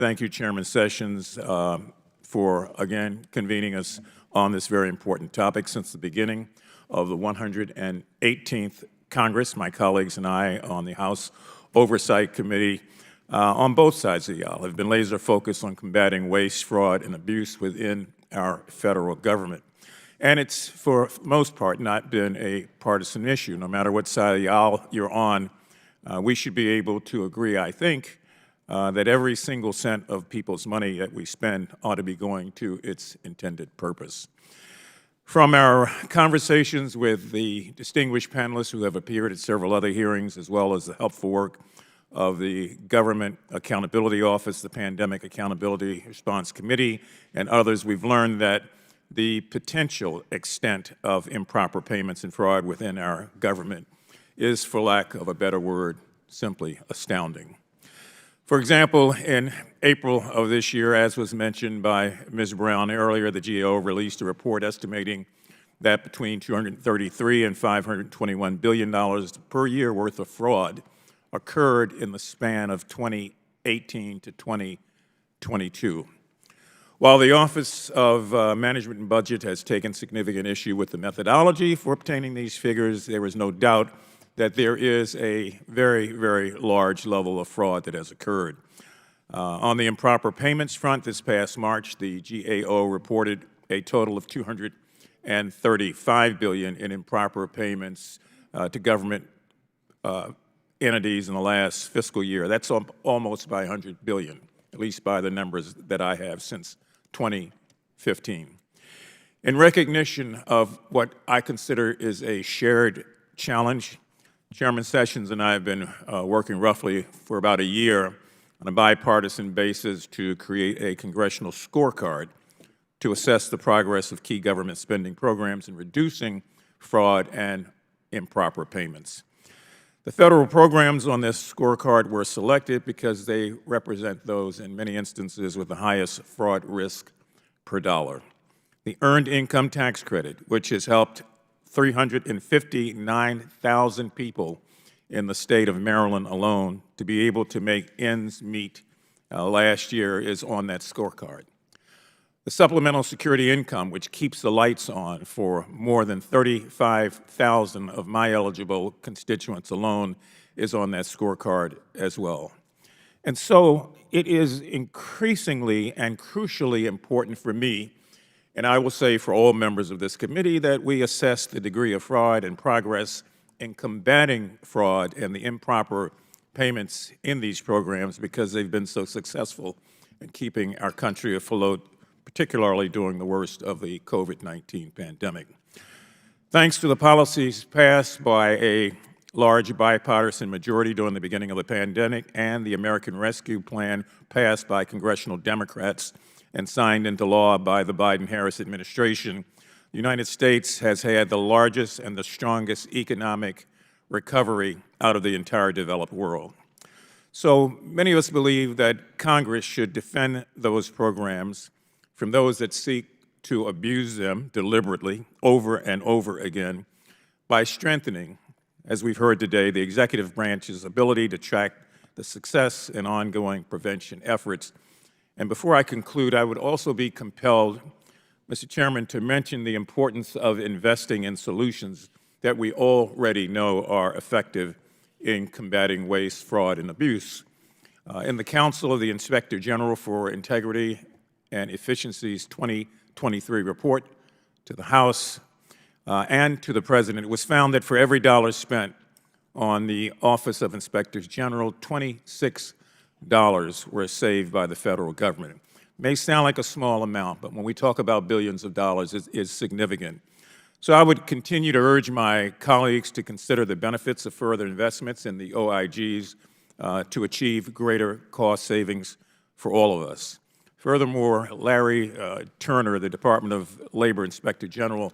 Thank you, Chairman Sessions, for, again, convening us on this very important topic. Since the beginning of the 118th Congress, my colleagues and I on the House Oversight Committee on both sides of the aisle have been laser focused on combating waste, fraud, and abuse within our federal government. And it's, for the most part, not been a partisan issue. No matter what side of the aisle you're on, we should be able to agree, I think, that every single cent of people's money that we spend ought to be going to its intended purpose. From our conversations with the distinguished panelists who have appeared at several other hearings, as well as the helpful work of the Government Accountability Office, the Pandemic Accountability Response Committee, and others, we've learned that the potential extent of improper payments and fraud within our government is, for lack of a better word, simply astounding. For example, in April of this year, as was mentioned by Ms. Brown earlier, the GAO released a report estimating that between $233 and $521 billion per year worth of fraud occurred in the span of 2018 to 2022. While the Office of Management and Budget has taken significant issue with the methodology for obtaining these figures, there is no doubt that there is a very, very large level of fraud that has occurred. On the improper payments front, this past March, the GAO reported a total of $235 billion in improper payments to government entities in the last fiscal year. That's almost by $100 billion, at least by the numbers that I have since 2015. In recognition of what I consider is a shared challenge, Chairman Sessions and I have been working roughly for about a year on a bipartisan basis to create a congressional scorecard to assess the progress of key government spending programs in reducing fraud and improper payments. The federal programs on this scorecard were selected because they represent those, in many instances, with the highest fraud risk per dollar. The Earned Income Tax Credit, which has helped 359,000 people in the state of Maryland alone to be able to make ends meet last year, is on that scorecard. The Supplemental Security Income, which keeps the lights on for more than 35,000 of my eligible constituents alone, is on that scorecard as well. And so it is increasingly and crucially important for me, and I will say for all members of this committee, that we assess the degree of fraud and progress in combating fraud and the improper payments in these programs, because they've been so successful in keeping our country afloat, particularly during the worst of the COVID-19 pandemic. Thanks to the policies passed by a large bipartisan majority during the beginning of the pandemic and the American Rescue Plan passed by congressional Democrats and signed into law by the Biden-Harris administration, the United States has had the largest and the strongest economic recovery out of the entire developed world. So many of us believe that Congress should defend those programs from those that seek to abuse them deliberately over and over again by strengthening, as we've heard today, the executive branch's ability to track the success and ongoing prevention efforts. And before I conclude, I would also be compelled, Mr. Chairman, to mention the importance of investing in solutions that we already know are effective in combating waste, fraud, and abuse. In the Council of the Inspector General for Integrity and Efficiency's 2023 report to the House and to the President, it was found that for every dollar spent on the Office of Inspectors General, $26 were saved by the federal government. It may sound like a small amount, but when we talk about billions of dollars, it's significant. So I would continue to urge my colleagues to consider the benefits of further investments in the OIGs to achieve greater cost savings for all of us. Furthermore, Larry Turner, the Department of Labor Inspector General,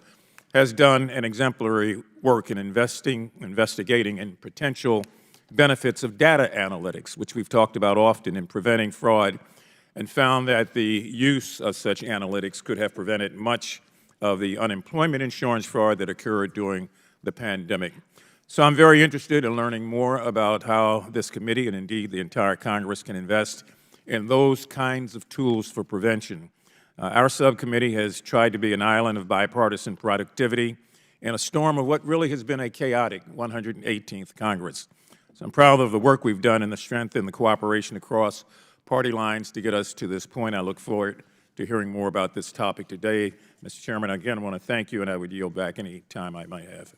has done an exemplary work in investigating in potential benefits of data analytics, which we've talked about often in preventing fraud, and found that the use of such analytics could have prevented much of the unemployment insurance fraud that occurred during the pandemic. So I'm very interested in learning more about how this committee and indeed the entire Congress can invest and those kinds of tools for prevention. Our subcommittee has tried to be an island of bipartisan productivity in a storm of what really has been a chaotic 118th Congress. So I'm proud of the work we've done and the strength and the cooperation across party lines to get us to this point. I look forward to hearing more about this topic today. Mr. Chairman, again, I want to thank you, and I would yield back any time I might have.